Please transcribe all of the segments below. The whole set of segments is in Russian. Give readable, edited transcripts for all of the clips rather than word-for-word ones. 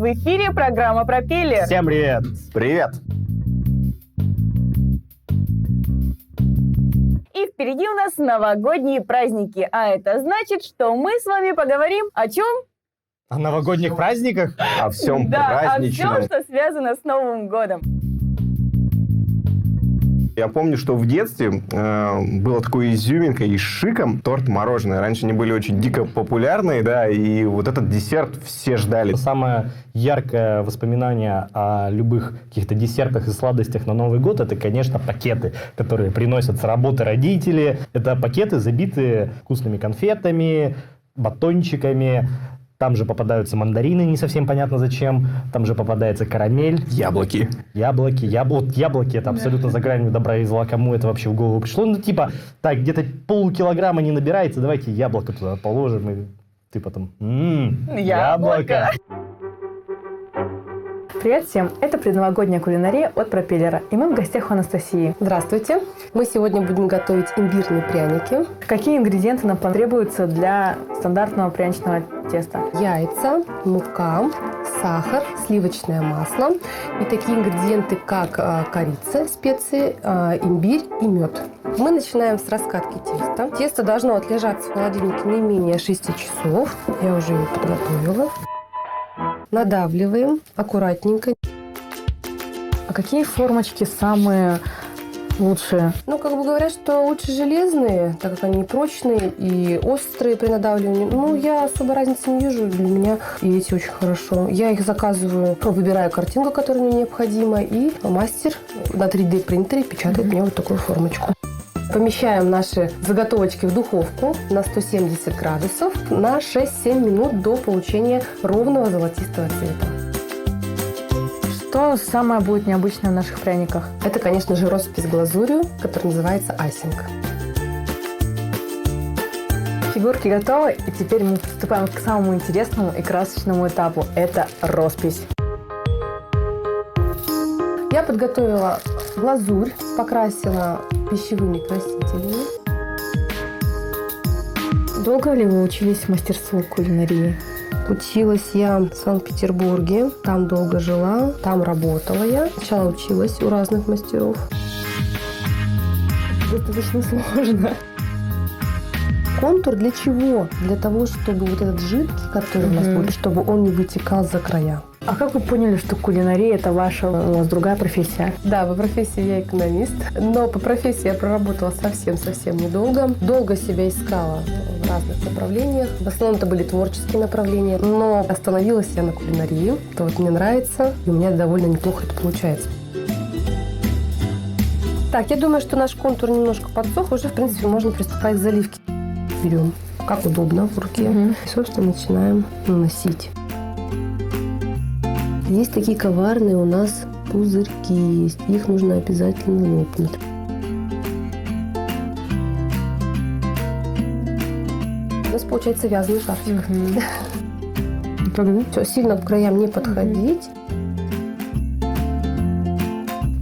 В эфире программа «Пропеллер». Всем привет! Привет! И впереди у нас новогодние праздники, а это значит, что мы с вами поговорим о чем? О новогодних праздниках? О всем Да, праздничном. о всем, что связано с Новым годом. Я помню, что в детстве было такое изюминка и шиком торт-мороженое. Раньше они были очень дико популярные, да, и вот этот десерт все ждали. Самое яркое воспоминание о любых каких-то десертах и сладостях на Новый год — это, конечно, пакеты, которые приносят с работы родители. Это пакеты, забитые вкусными конфетами, батончиками. Там же попадаются мандарины, не совсем понятно зачем. Там же попадается карамель. Яблоки. Яблоки — это абсолютно за гранью добра и зла. Кому это вообще в голову пришло? Ну, типа, так, где-то полкилограмма не набирается, давайте яблоко туда положим. И ты потом, яблоко. Привет всем! Это предновогодняя кулинария от Пропеллера. И мы в гостях у Анастасии. Здравствуйте! Мы сегодня будем готовить имбирные пряники. Какие ингредиенты нам потребуются для стандартного пряничного теста? Яйца, мука, сахар, сливочное масло и такие ингредиенты, как корица, специи, имбирь и мед. Мы начинаем с раскатки теста. Тесто должно отлежаться в холодильнике не менее 6 часов. Я уже его подготовила. Надавливаем аккуратненько. А какие формочки самые лучшие? Ну, как бы говорят, что лучше железные, так как они прочные и острые при надавливании. Ну, я особо разницы не вижу. Для меня и эти очень хорошо. Я их заказываю, выбираю картинку, которая мне необходима, и мастер на 3D принтере печатает мне вот такую формочку. Помещаем наши заготовочки в духовку на 170 градусов на 6-7 минут до получения ровного золотистого цвета. Что самое будет необычное в наших пряниках? Это, конечно же, роспись с глазурью, которая называется айсинг. Фигурки готовы, и теперь мы приступаем к самому интересному и красочному этапу. Это роспись. Я подготовила глазурь, покрасила пищевыми красителями. Долго ли вы учились мастерству кулинарии? Училась я в Санкт-Петербурге, там долго жила, там работала я. Сначала училась у разных мастеров. Достаточно сложно. Контур для чего? Для того, чтобы вот этот жидкий, который у нас будет, чтобы он не вытекал за края. А как вы поняли, что кулинария – это ваша, у вас другая профессия? Да, по профессии я экономист, но по профессии я проработала совсем недолго. Долго себя искала в разных направлениях. В основном это были творческие направления, но остановилась я на кулинарии. Это вот мне нравится, и у меня довольно неплохо это получается. Так, я думаю, что наш контур немножко подсох, уже, в принципе, можно приступать к заливке. Берем, как удобно, в руке. И, собственно, начинаем наносить. Есть такие коварные у нас пузырьки есть. Их нужно обязательно лопнуть. У нас получается вязаный шарфик. Все, сильно к краям не подходить.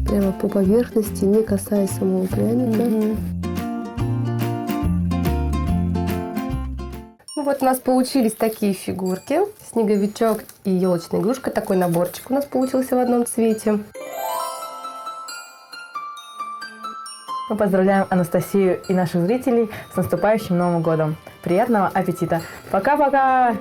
Прямо по поверхности, не касаясь самого пряника. Ну вот у нас получились такие фигурки. Снеговичок и елочная игрушка. Такой наборчик у нас получился в одном цвете. Мы поздравляем Анастасию и наших зрителей с наступающим Новым годом. Приятного аппетита! Пока-пока!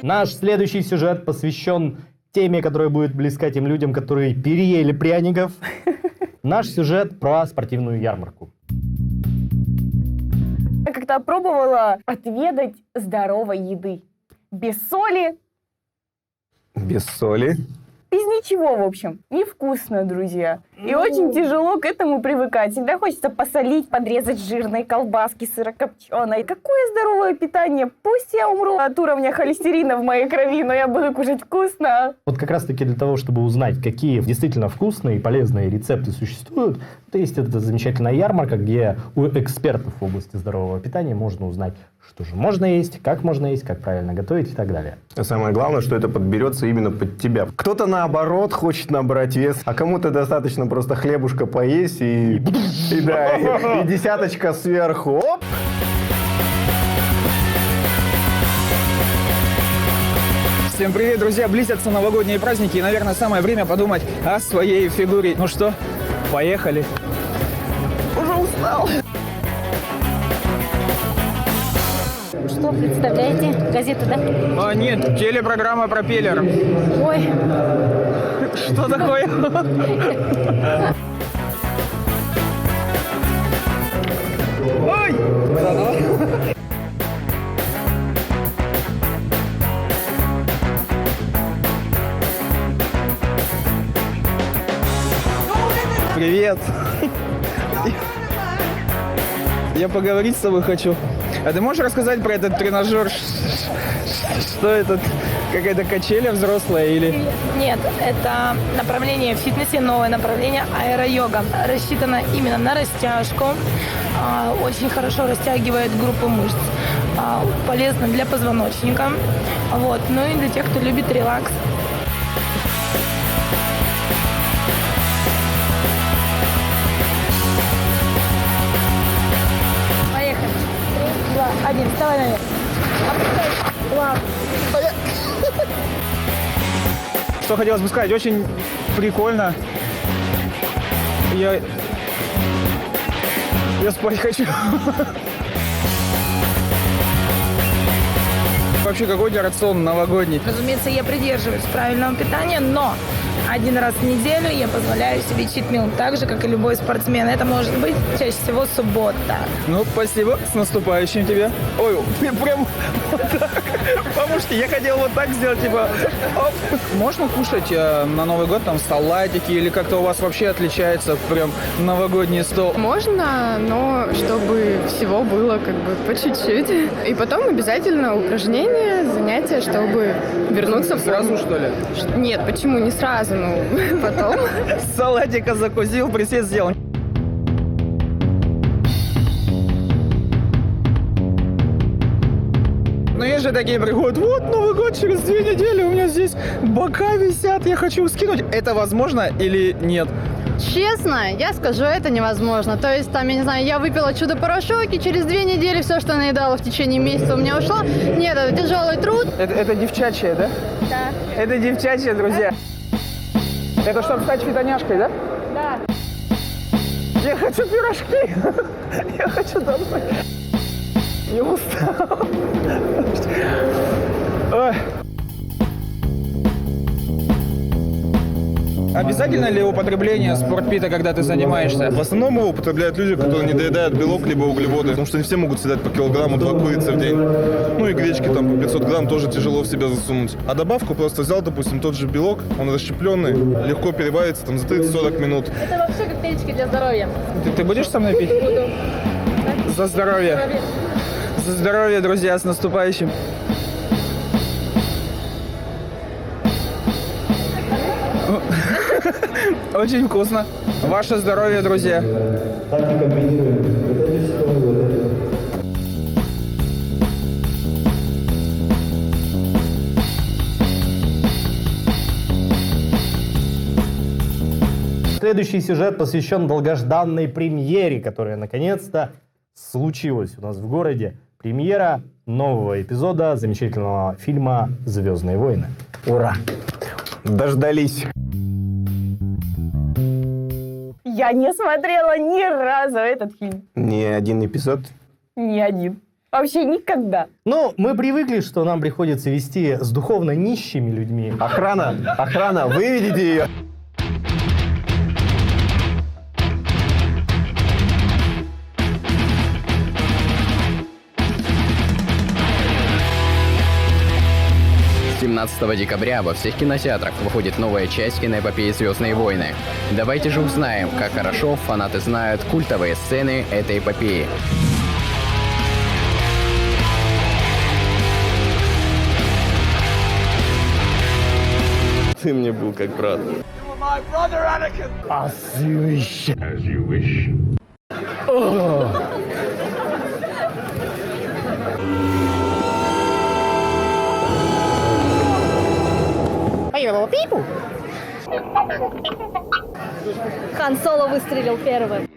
Наш следующий сюжет посвящен теме, которая будет близка тем людям, которые переели пряников. Наш сюжет про спортивную ярмарку. Я как-то пробовала отведать здоровой еды. Без соли, Без соли. без ничего, в общем. Невкусно, друзья. И очень тяжело к этому привыкать. Всегда хочется посолить, подрезать жирные колбаски сырокопченой. Какое здоровое питание? Пусть я умру от уровня холестерина в моей крови, но я буду кушать вкусно. Вот как раз-таки для того, чтобы узнать, какие действительно вкусные и полезные рецепты существуют, то есть эта замечательная ярмарка, где у экспертов в области здорового питания можно узнать, что же можно есть, как правильно готовить и так далее. А самое главное, что это подберется именно под тебя. Кто-то наоборот хочет набрать вес, а кому-то достаточно просто хлебушка поесть и десяточка сверху. Оп! Всем привет, друзья! Близятся новогодние праздники, и, наверное, самое время подумать о своей фигуре. Ну что, поехали! Уже устал! Что представляете? Газета, да? А, нет, телепрограмма «Пропеллер». Ой, Что такое? Ой! Привет! Я поговорить с тобой хочу. А ты можешь рассказать про этот тренажер? Что это? Какая-то качеля взрослая или... Нет, это направление в фитнесе, новое направление аэро-йога. Рассчитано именно на растяжку. Очень хорошо растягивает группы мышц. Полезно для позвоночника. Вот. Ну и для тех, кто любит релакс. Поехали. 3, 2, 1. Вставай наверх. Опускай. Лап. Что хотелось бы сказать, очень прикольно. Я спать хочу. Вообще, какой у тебя рацион новогодний? Разумеется, я придерживаюсь правильного питания, но один раз в неделю я позволяю себе читмил, так же, как и любой спортсмен. Это может быть чаще всего суббота. Ну, спасибо, с наступающим тебя. Ой, ты прям вот так. Потому что я хотел вот так сделать, типа, оп. Можно кушать на Новый год там салатики или как-то у вас вообще отличается прям новогодний стол? Можно, но чтобы всего было как бы по чуть-чуть. И потом обязательно упражнения, занятия, чтобы вернуться в Сразу, что ли? Нет, почему не сразу, ну потом. Салатика закусил, присест сделал. Но есть же такие приходят, вот Новый год через 2 недели, у меня здесь бока висят, я хочу скинуть. Это возможно или нет? Честно, я скажу, это невозможно. То есть, там, я не знаю, я выпила чудо-порошок, и через 2 недели все, что наедала в течение месяца, у меня ушло. Нет, это тяжелый труд. Это девчачье, да? Да. Это девчачье, друзья. Это чтобы стать фитоняшкой, да? Да. Я хочу пирожки. Я хочу домой. Я устал. Ой. Обязательно ли употребление спортпита, когда ты занимаешься? В основном его употребляют люди, которые не доедают белок либо углеводы, потому что не все могут съедать по килограмму 2 курицы в день. Ну и гречки там по 500 грамм тоже тяжело в себя засунуть. А добавку просто взял, допустим, тот же белок, он расщепленный, легко переварится там за 30-40 минут. Это вообще коктейльчики для здоровья. Ты будешь со мной пить? Буду. За здоровье. За здоровье, друзья, с наступающим. Очень вкусно. Ваше здоровье, друзья. Следующий сюжет посвящен долгожданной премьере, которая наконец-то случилась у нас в городе. Премьера нового эпизода замечательного фильма «Звездные войны». Ура! Дождались. Я не смотрела ни разу этот фильм. Ни один эпизод. Ни один. Вообще никогда. Ну, мы привыкли, что нам приходится вести с духовно нищими людьми. Охрана, выведите ее. С 17 декабря во всех кинотеатрах выходит новая часть киноэпопеи «Звездные войны». Давайте же узнаем, как хорошо фанаты знают культовые сцены этой эпопеи. Ты мне был как брат. As you wish. Хан Соло выстрелил первым.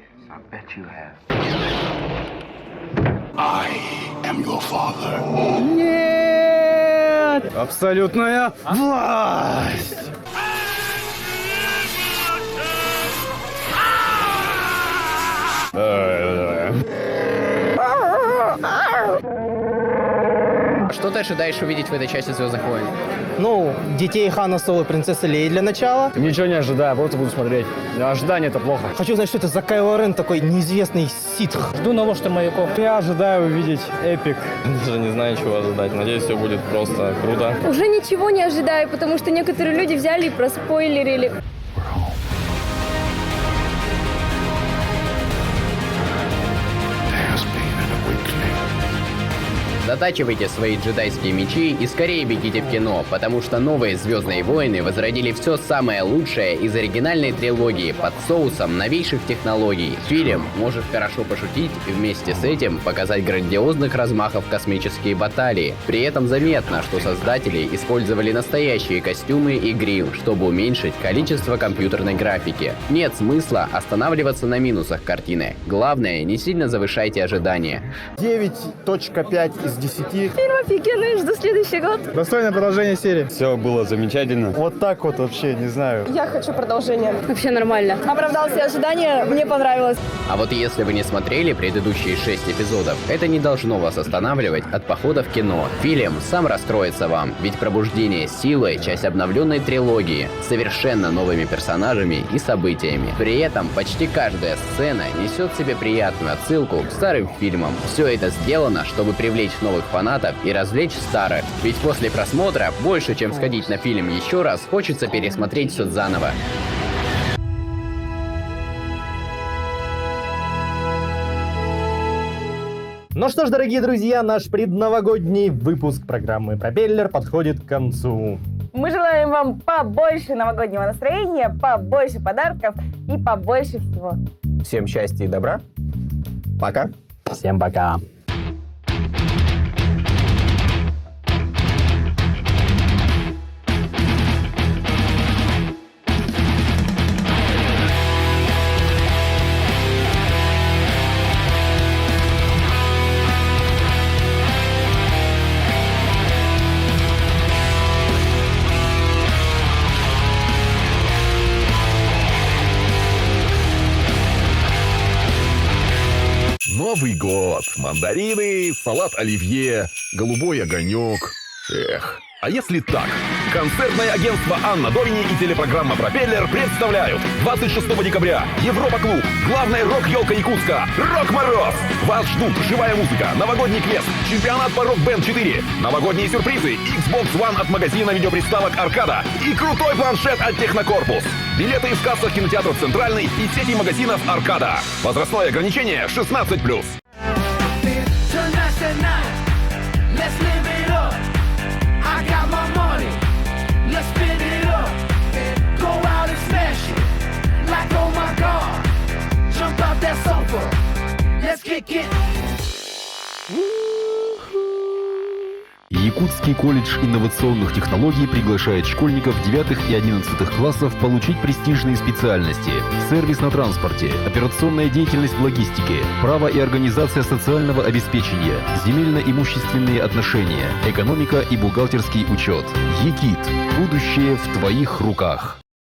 Нет! нет. Абсолютная власть! Что ты ожидаешь увидеть в этой части «Звездных войн»? Ну, детей Хана Соло и принцессы Леи для начала. Ничего не ожидаю, просто буду смотреть. Ожидание — это плохо. Хочу знать, что это за Кайло Рен, такой неизвестный ситх. Жду на ложь маяков. Я ожидаю увидеть эпик. Даже не знаю, чего ожидать. Надеюсь, все будет просто круто. Уже ничего не ожидаю, потому что некоторые люди взяли и проспойлерили. Затачивайте свои джедайские мечи и скорее бегите в кино, потому что новые «Звездные войны» возродили все самое лучшее из оригинальной трилогии под соусом новейших технологий. Фильм может хорошо пошутить и вместе с этим показать грандиозных размахов космические баталии. При этом заметно, что создатели использовали настоящие костюмы и грим, чтобы уменьшить количество компьютерной графики. Нет смысла останавливаться на минусах картины. Главное, не сильно завышайте ожидания. 9.5 из 10. Фильм офигенный, жду следующий год. Достойное продолжение серии. Все было замечательно. Вот так вот вообще, не знаю. Я хочу продолжение. Вообще нормально. Оправдал все ожидания, мне понравилось. А вот если вы не смотрели предыдущие 6 эпизодов, это не должно вас останавливать от похода в кино. Фильм сам раскроется вам, ведь «Пробуждение силы» — часть обновленной трилогии с совершенно новыми персонажами и событиями. При этом почти каждая сцена несет в себе приятную отсылку к старым фильмам. Все это сделано, чтобы привлечь новых фанатов и развлечь старых. Ведь после просмотра, больше чем сходить на фильм еще раз, хочется пересмотреть все заново. Ну что ж, дорогие друзья, наш предновогодний выпуск программы «Пропеллер» подходит к концу. Мы желаем вам побольше новогоднего настроения, побольше подарков и побольше всего. Всем счастья и добра. Пока. Всем пока. Новый год, мандарины, салат оливье, голубой огонек. Эх, а если так? Концертное агентство «Анна Довини» и телепрограмма «Пропеллер» представляют 26 декабря Европа-клуб, главная рок-елка Якутска, Рок-Мороз. Вас ждут живая музыка, новогодний квест, чемпионат по Рок-Бенд 4, новогодние сюрпризы, Xbox One от магазина видеоприставок «Аркада» и крутой планшет от Технокорпус. Билеты в кассах кинотеатров «Центральный» и сети магазинов «Аркада». Возрастное ограничение 16+. Якутский колледж инновационных технологий приглашает школьников 9 и 11 классов получить престижные специальности: сервис на транспорте, операционная деятельность в логистике, право и организация социального обеспечения, земельно-имущественные отношения, экономика и бухгалтерский учет. ЕКИТ. Будущее в твоих руках.